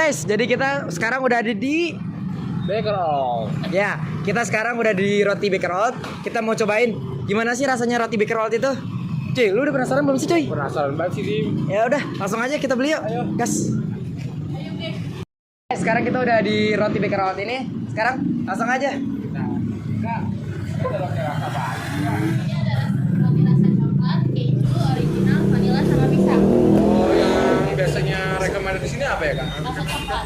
guys, jadi kita sekarang udah ada di Baker Old. ya, kita sekarang udah di roti Baker Old. Kita mau cobain gimana sih rasanya roti Baker Old itu. Cuy, lu udah penasaran belum sih, cuy? Penasaran banget sih, Dim. Ya udah, langsung aja kita beli yuk. Ayo. Gas. Sekarang kita udah di roti Baker Old ini. Sekarang langsung aja. Nah, Kak, ini ada rasa apa? Ini ada roti rasa coklat, keju, original, vanilla, sama pisang. Oh, yang biasanya recommended di sini apa ya, Kak? Rasa coklat.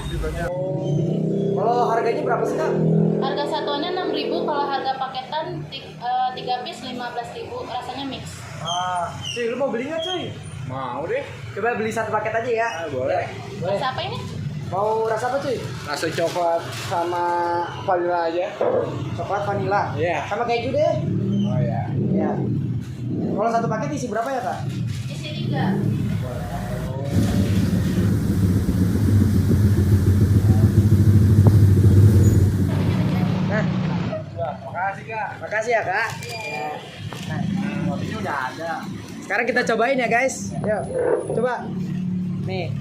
Kalau harganya berapa sih, Kak? Harga satuannya 6.000, kalau harga paketan 3 piece 15.000. Rasanya mix. Cuy, lu mau beli nggak, cuy? Mau deh. Coba beli satu paket aja ya. Boleh. Boleh. Rasa apa ini? Mau rasa apa, cuy? Rasa coklat sama vanilla aja. Coklat vanilla. Iya. Sama keju deh. Oh ya. Ya. Kalau satu paket isi berapa ya, Kak? Isi 3. Nah, Wah, makasih, Kak. makasih ya, Kak. Iya. Nah, Rotinya udah ada. sekarang kita cobain ya, guys. Yuk, coba. Nih.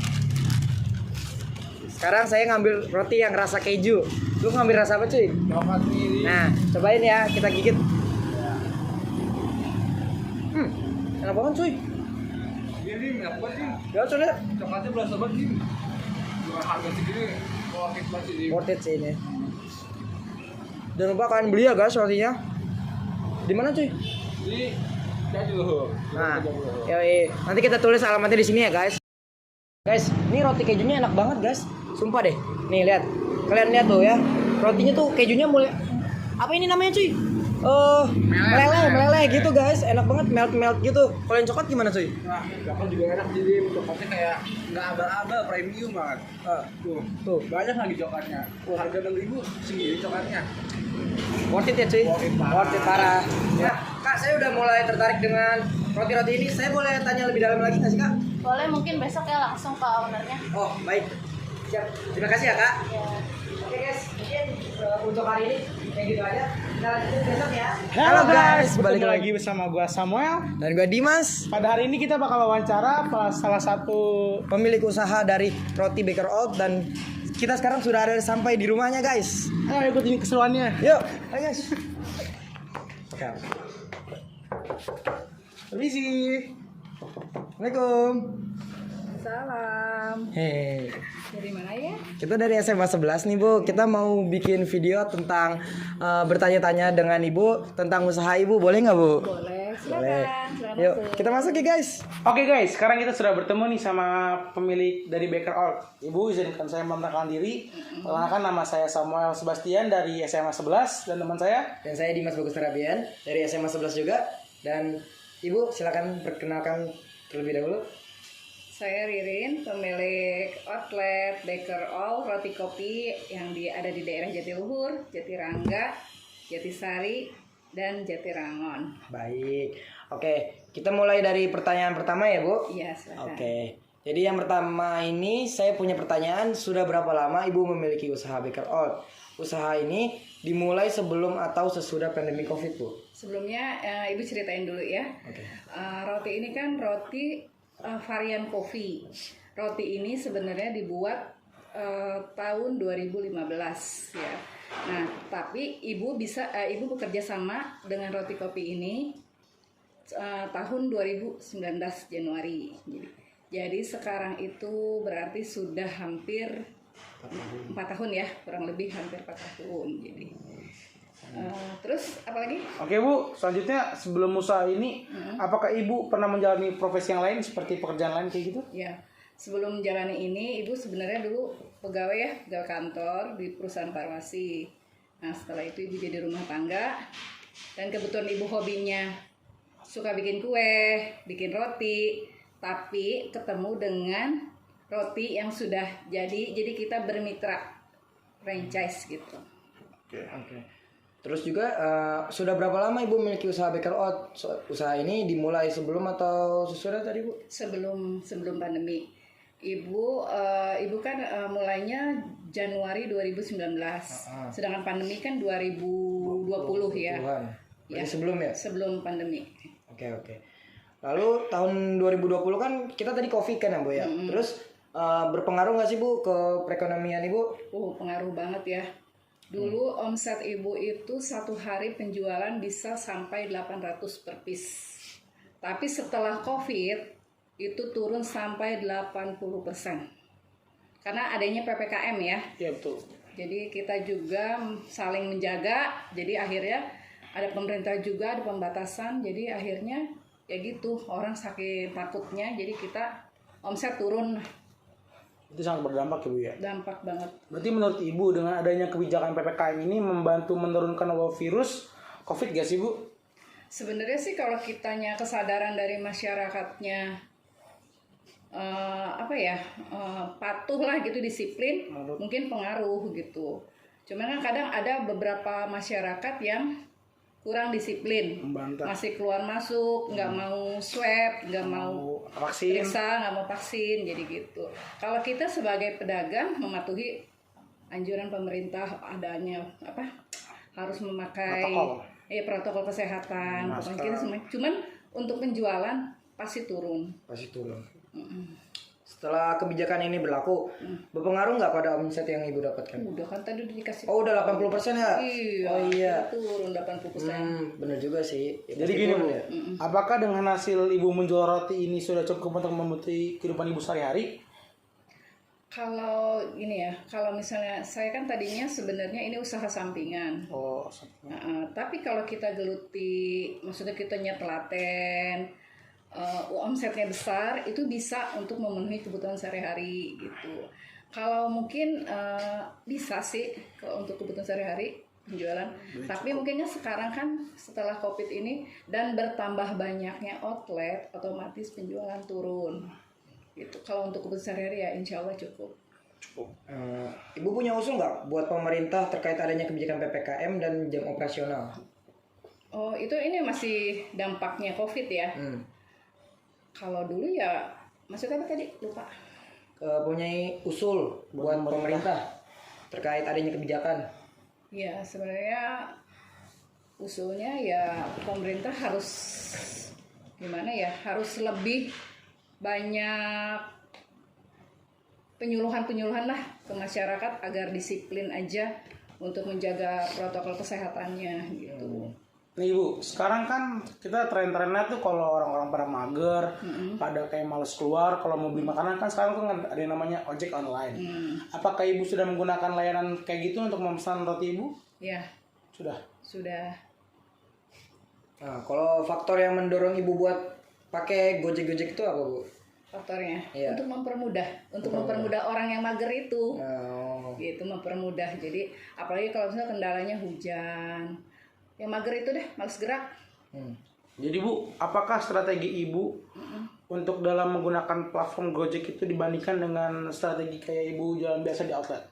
Sekarang saya ngambil roti yang rasa keju. Lu ngambil rasa apa, cuy? Coklat ini. Nah, cobain ya, kita gigit. Enak banget, cuy. Iya, Dim. Enak banget, Dim. Ya, coba. Coklatnya berasa banget, Dim. Dengan harga segini, worth it banget sih, Dim. Worth it sih ini. Jangan lupa kalian beli ya, guys, rotinya. Di mana, cuy? Jadi, jadi loh. Nah, nanti kita tulis alamatnya di sini ya, guys. Guys, ini roti kejunya enak banget, guys. Sumpah deh. Nih, lihat. Kalian lihat tuh ya. Rotinya tuh kejunya mulai apa ini namanya, cuy? Meleleh gitu, guys. Enak banget, melt gitu. Kalau yang coklat gimana, cuy? Nah, coklat juga enak jadi coklatnya kayak nggak abal-abal, premium banget. Tuh, banyak lagi coklatnya. Harga 6.000 sendiri coklatnya. Worth it ya, cuy? Worth it parah. Worth it parah. Ya, Kak, saya udah mulai tertarik dengan roti-roti ini. Saya boleh tanya lebih dalam lagi nggak sih, Kak? Boleh mungkin besok ya langsung ke ownernya. Oh, baik. Siap. Terima kasih ya, Kak. Ya. Oke, guys, mungkin untuk hari ini kayak gitu aja. Kita lanjutin besok ya. Halo guys, balik bertemu lagi lagi bersama gua Samuel. dan gua Dimas, Pada hari ini kita bakal wawancara salah satu pemilik usaha dari roti Baker Old, dan kita sekarang sudah ada sampai di rumahnya, guys. ayo ikutin keseruannya. Yuk, ayo guys. Oke. Permisi. Assalamualaikum. Salam. Hei, Dari mana ya? kita dari SMA 11 nih, Bu. Kita mau bikin video tentang bertanya-tanya dengan Ibu tentang usaha Ibu. Boleh nggak, Bu? Boleh, Boleh. silakan. Yuk, kita masuk ya, guys. Oke guys, sekarang kita sudah bertemu nih sama pemilik dari Baker Old. Ibu izinkan saya memperkenalkan diri. Perkenalkan, nama saya Samuel Sebastian dari SMA 11 dan teman saya. Dan saya Dimas Bagus Terabian dari SMA 11 juga. Dan Ibu silakan perkenalkan terlebih dahulu. Saya Ririn, pemilik outlet Baker Old roti kopi yang ada di daerah Jatiluhur, Jatirangga, Jatisari, dan Jatirangon. Baik. Oke, kita mulai dari pertanyaan pertama ya, Bu. Iya, silakan. Oke. Jadi yang pertama ini saya punya pertanyaan, sudah berapa lama Ibu memiliki usaha Baker Old? Usaha ini dimulai sebelum atau sesudah pandemi Covid, Bu? Sebelumnya Ibu ceritain dulu ya. Oke. Roti ini kan roti varian kopi. Roti ini sebenarnya dibuat tahun 2015 ya. Nah, tapi Ibu bekerja sama dengan roti kopi ini tahun 2019 Januari. Jadi sekarang itu berarti sudah hampir 4 tahun ya, kurang lebih hampir 4 tahun. Jadi terus apa lagi? Oke Bu, selanjutnya sebelum usaha ini, apakah Ibu pernah menjalani profesi yang lain seperti pekerjaan lain kayak gitu? Ya, sebelum menjalani ini, Ibu sebenarnya dulu pegawai kantor di perusahaan farmasi. Nah, setelah itu Ibu jadi rumah tangga, dan kebetulan Ibu hobinya suka bikin kue, bikin roti, tapi ketemu dengan roti yang sudah jadi kita bermitra franchise gitu. Oke. Terus juga sudah berapa lama Ibu memiliki usaha Baker Old? Usaha ini dimulai sebelum atau sesudah tadi, Bu? Sebelum pandemi. Ibu kan mulainya Januari 2019. Sedangkan pandemi kan 2020 ya. Berarti sebelum ya? Sebelum pandemi. Oke. Lalu tahun 2020 kan kita tadi Covid kan ya, Bu ya. Terus berpengaruh nggak sih Bu ke perekonomian Ibu? Pengaruh banget ya. Dulu omset ibu itu satu hari penjualan bisa sampai 800 per piece. Tapi setelah COVID itu turun sampai 80%. Karena adanya PPKM ya. Iya betul. Jadi kita juga saling menjaga. Jadi akhirnya ada pemerintah juga ada pembatasan. Jadi akhirnya ya gitu orang saking takutnya. Jadi kita omset turun. Itu sangat berdampak ya Bu ya. Dampak banget. Berarti menurut Ibu dengan adanya kebijakan PPKM ini membantu menurunkan wabah virus COVID gak sih Bu? Sebenarnya sih kalau kitanya kesadaran dari masyarakatnya patuh lah gitu, disiplin, mungkin pengaruh gitu. Cuman kan kadang ada beberapa masyarakat yang kurang disiplin, Membantah. masih keluar masuk, nggak mau swab, nggak mau vaksin. periksa, nggak mau vaksin, jadi gitu. Kalau kita sebagai pedagang mematuhi anjuran pemerintah adanya harus memakai protokol kesehatan, Masker. pokoknya kita semua. Cuman untuk penjualan pasti turun. Pasti turun. Setelah kebijakan ini berlaku, berpengaruh nggak pada omset yang Ibu dapatkan? Udah kan tadi udah dikasih. Oh udah 80% ya? Iya. Oh iya. Turun 80%. Bener juga sih. Ya, Jadi pasti gini turun Bu, ya. apakah dengan hasil Ibu menjual roti ini sudah cukup untuk memenuhi kehidupan Ibu sehari-hari? Kalau ini ya, kalau misalnya saya kan tadinya sebenarnya ini usaha sampingan. Oh, Tapi kalau kita geluti, maksudnya kita telaten, omsetnya besar, itu bisa untuk memenuhi kebutuhan sehari-hari gitu. Kalau mungkin bisa sih kalau untuk kebutuhan sehari-hari penjualan. Tapi mungkinnya sekarang kan setelah COVID ini dan bertambah banyaknya outlet, otomatis penjualan turun. Gitu. Kalau untuk kebutuhan sehari-hari ya insya Allah cukup. Ibu punya usul nggak buat pemerintah terkait adanya kebijakan PPKM dan jam operasional? Oh ini masih dampaknya COVID ya. Kalau dulu ya maksudnya apa tadi lupa. Punya usul buat pemerintah terkait adanya kebijakan? Ya sebenarnya usulnya ya pemerintah harus gimana ya, harus lebih banyak penyuluhan lah ke masyarakat agar disiplin aja untuk menjaga protokol kesehatannya gitu. Nih Ibu, sekarang kan kita tren-trennya tuh kalau orang-orang pada mager, pada kayak males keluar, kalau mau beli makanan kan sekarang tuh ada yang namanya ojek online. Apakah Ibu sudah menggunakan layanan kayak gitu untuk memesan roti Ibu? Ya. Sudah. Nah, kalau faktor yang mendorong Ibu buat pakai Gojek itu apa Bu? Faktornya Iya. untuk mempermudah orang yang mager itu. Oh. Gitu, mempermudah. Jadi apalagi kalau misalnya kendalanya hujan. Yang mager itu deh, males gerak. Jadi Bu, apakah strategi Ibu untuk dalam menggunakan platform Gojek itu dibandingkan dengan strategi kayak Ibu jalan biasa di outlet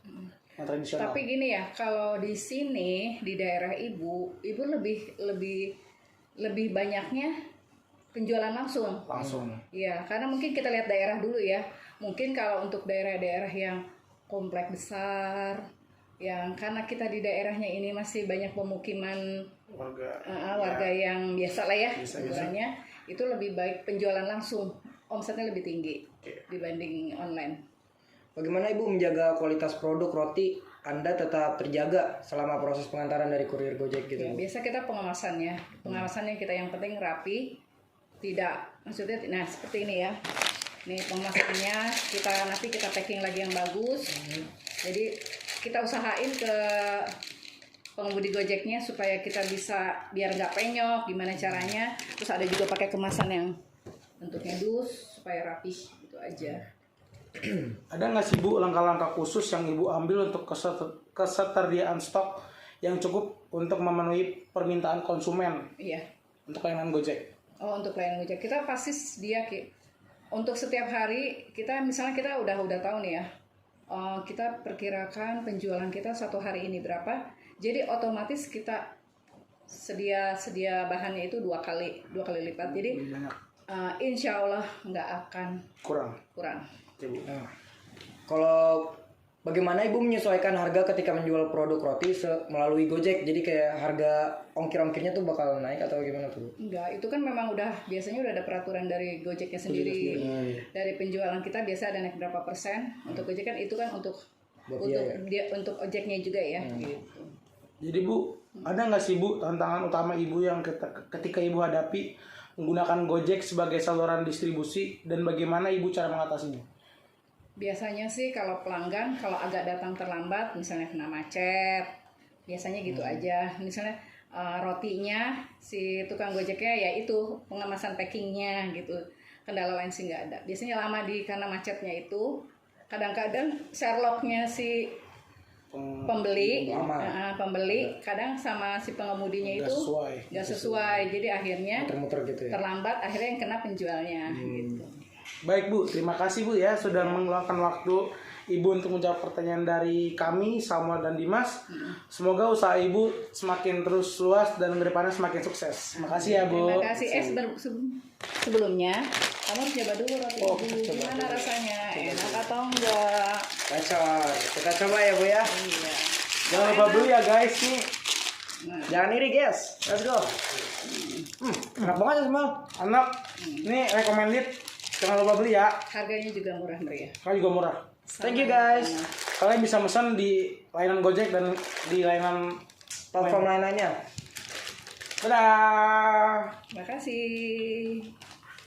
yang tradisional? Tapi gini ya, kalau di sini di daerah Ibu lebih banyaknya penjualan langsung. Iya, karena mungkin kita lihat daerah dulu ya. Mungkin kalau untuk daerah-daerah yang komplek besar, yang karena kita di daerahnya ini masih banyak pemukiman warga yang biasa lah ya, ukurannya itu lebih baik penjualan langsung, omsetnya lebih tinggi dibanding online. Bagaimana Ibu menjaga kualitas produk roti Anda tetap terjaga selama proses pengantaran dari kurir Gojek gitu? Ya, biasa kita pengawasannya kita yang penting rapi, tidak maksudnya nah seperti ini ya. Nih pengemasannya nanti kita packing lagi yang bagus. Jadi kita usahain ke pengemudi Gojeknya supaya kita bisa biar nggak penyok, gimana caranya. Terus ada juga pakai kemasan yang bentuknya dus supaya rapi gitu aja. Ada nggak sih Bu langkah-langkah khusus yang Ibu ambil untuk ketersediaan stok yang cukup untuk memenuhi permintaan konsumen? Iya. Untuk layanan Gojek? Oh, untuk layanan Gojek kita pasti dia untuk setiap hari kita misalnya kita udah tahu nih ya. Kita perkirakan penjualan kita satu hari ini berapa. Jadi otomatis kita sedia bahannya itu dua kali lipat. Jadi insya Allah nggak akan kurang. Nah, kalau bagaimana Ibu menyesuaikan harga ketika menjual produk roti melalui Gojek? Jadi kayak harga ongkir-ongkirnya tuh bakal naik atau gimana tuh? Enggak, itu kan memang biasanya udah ada peraturan dari Gojeknya sendiri. Dari penjualan kita biasa ada naik berapa persen. Untuk Gojek kan itu kan untuk untuk ojeknya juga ya. Gitu. Jadi Bu, ada nggak sih Bu tantangan utama Ibu yang ketika Ibu hadapi menggunakan Gojek sebagai saluran distribusi dan bagaimana Ibu cara mengatasinya? Biasanya sih kalau pelanggan kalau agak datang terlambat, misalnya kena macet, biasanya gitu aja. Misalnya rotinya si tukang Gojeknya ya itu pengemasan packingnya gitu. Kendala lain sih nggak ada. Biasanya lama karena macetnya itu. Kadang-kadang Sherlocknya si pembeli kadang sama si pengemudinya itu nggak sesuai, jadi akhirnya Muter-muter gitu ya. terlambat, akhirnya yang kena penjualnya gitu. Baik Bu, terima kasih Bu ya sudah meluangkan waktu Ibu untuk menjawab pertanyaan dari kami, Samuel dan Dimas. Semoga usaha Ibu semakin terus luas dan kedepannya semakin sukses. Terima kasih ya Bu. Terima kasih. Sebelumnya kamu harus coba dulu roti Ibu. Gimana rasanya? Enak atau enggak? Gacor. Kita coba ya Bu ya. Iya. Jangan lupa beli ya guys nih. Jangan iri guys. Let's go. Enak banget ya Semal. Anak, ini recommended. Jangan lupa beli ya. Harganya juga murah meriah. Karena juga murah. Thank you guys. Kalian bisa pesan di layanan Gojek dan di layanan Platform lain-lainnya. Dadah. Terima kasih.